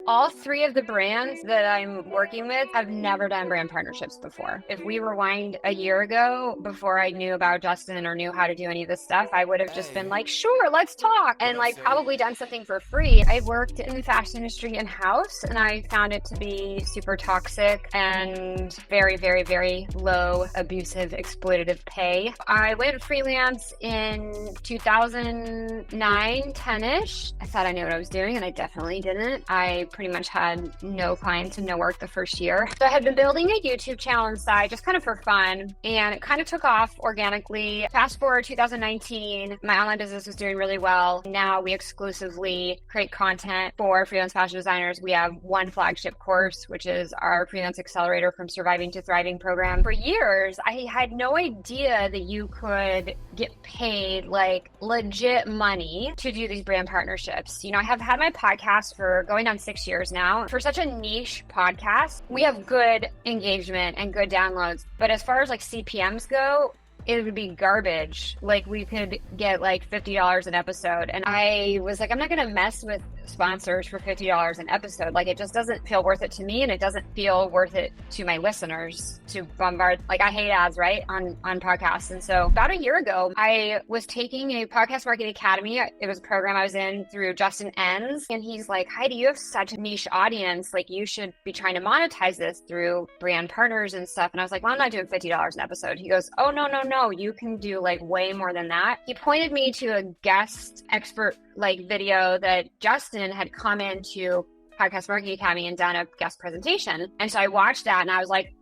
All three of the brands that I'm working with have never done brand partnerships before. If we rewind a year ago, before I knew about Justin or knew how to do any of this stuff, I would have just been like, sure, let's talk, and like probably done something for free. I worked in the fashion industry in-house, and I found it to be super toxic and very, very, very low, abusive, exploitative pay. I went freelance in 2009, 10-ish. I thought I knew what I was doing, and I definitely didn't. I pretty much had no clients and no work the first year. So I had been building a YouTube channel on the side just kind of for fun, and it kind of took off organically. Fast forward 2019, my online business was doing really well. Now we exclusively create content for freelance fashion designers. We have one flagship course, which is our Freelance Accelerator from Surviving to Thriving program. For years, I had no idea that you could get paid like legit money to do these brand partnerships. You know, I have had my podcast for going on 6 years now. For such a niche podcast, we have good engagement and good downloads. But as far as like CPMs go, it would be garbage. Like we could get like $50 an episode. And I was like, I'm not going to mess with sponsors for $50 an episode. Like it just doesn't feel worth it to me. And it doesn't feel worth it to my listeners to bombard. Like I hate ads, right? On podcasts. And so about a year ago, I was taking a podcast marketing academy. It was a program I was in through Justin Enns. And he's like, Heidi, you have such a niche audience. Like you should be trying to monetize this through brand partners and stuff. And I was like, well, I'm not doing $50 an episode. He goes, oh, no, you can do like way more than that. He pointed me to a guest expert like video that Justin had come into Podcast Marketing Academy and done a guest presentation. And so I watched that and I was like,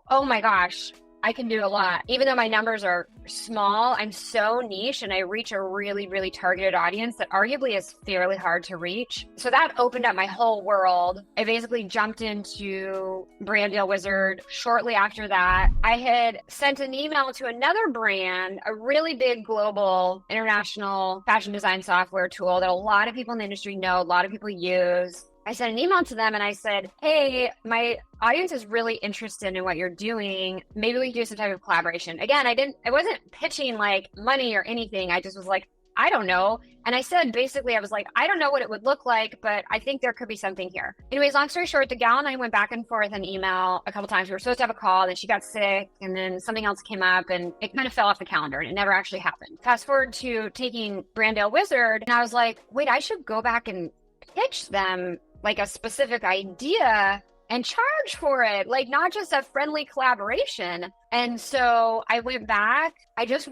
oh my gosh, I can do a lot. Even though my numbers are small, I'm so niche and I reach a really, really targeted audience that arguably is fairly hard to reach. So that opened up my whole world. I basically jumped into Brand Deal Wizard. Shortly after that, I had sent an email to another brand, a really big global international fashion design software tool that a lot of people in the industry know, a lot of people use. I sent an email to them and I said, hey, my audience is really interested in what you're doing. Maybe we can do some type of collaboration. Again, I wasn't pitching like money or anything. I just was like, I don't know. And I said, basically, I was like, I don't know what it would look like, but I think there could be something here. Anyways, long story short, the gal and I went back and forth in email a couple times. We were supposed to have a call, then she got sick, and then something else came up, and it kind of fell off the calendar, and it never actually happened. Fast forward to taking Brand Deal Wizard, and I was like, wait, I should go back and pitch them like a specific idea and charge for it, like not just a friendly collaboration. And so I went back, I just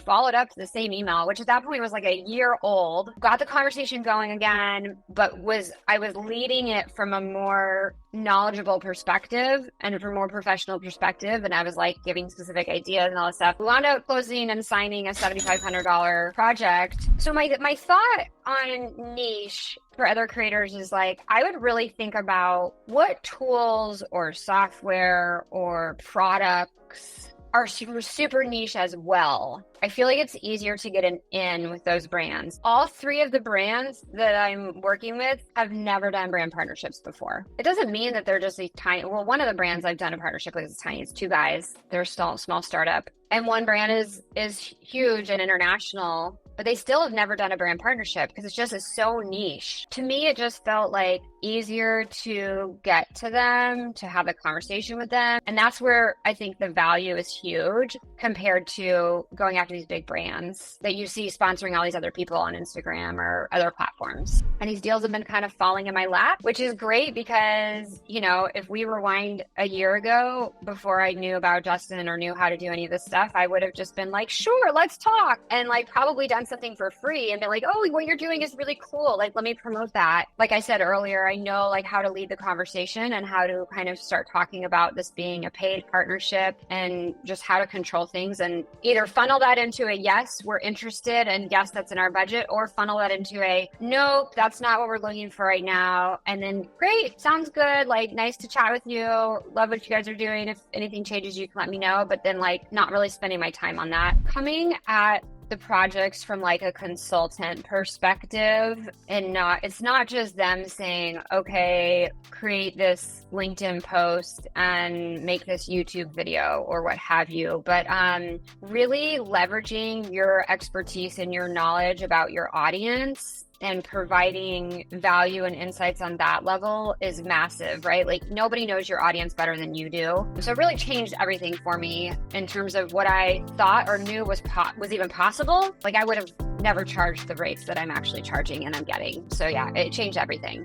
followed up to the same email, which at that point was like a year old, got the conversation going again, but I was leading it from a more knowledgeable perspective and from a more professional perspective. And I was like giving specific ideas and all this stuff. We wound up closing and signing a $7,500 project. So my thought on niche for other creators is like, I would really think about what tools or software or products are super niche as well. I feel like it's easier to get an in with those brands. All three of the brands that I'm working with have never done brand partnerships before. It doesn't mean that they're just a tiny, well, one of the brands I've done a partnership with is tiny. It's two guys. They're still a small startup. And one brand is huge and international, but they still have never done a brand partnership because it's so niche. To me, it just felt like easier to get to them, to have a conversation with them. And that's where I think the value is huge compared to going after these big brands that you see sponsoring all these other people on Instagram or other platforms. And these deals have been kind of falling in my lap, which is great because, you know, if we rewind a year ago before I knew about Justin or knew how to do any of this stuff, I would have just been like, sure, let's talk. And like probably done something for free and been like, oh, what you're doing is really cool. Like, let me promote that. Like I said earlier, I know like how to lead the conversation and how to kind of start talking about this being a paid partnership and just how to control things and either funnel that into a yes, we're interested and yes, that's in our budget, or funnel that into a nope, that's not what we're looking for right now. And then great, sounds good. Like nice to chat with you. Love what you guys are doing. If anything changes, you can let me know. But then like not really spending my time on that. Coming at the projects from like a consultant perspective and it's not just them saying, okay, create this LinkedIn post and make this YouTube video or what have you, but really leveraging your expertise and your knowledge about your audience and providing value and insights on that level is massive, right? Like nobody knows your audience better than you do. So it really changed everything for me in terms of what I thought or knew was even possible. Like I would have never charged the rates that I'm actually charging and I'm getting. So yeah, it changed everything.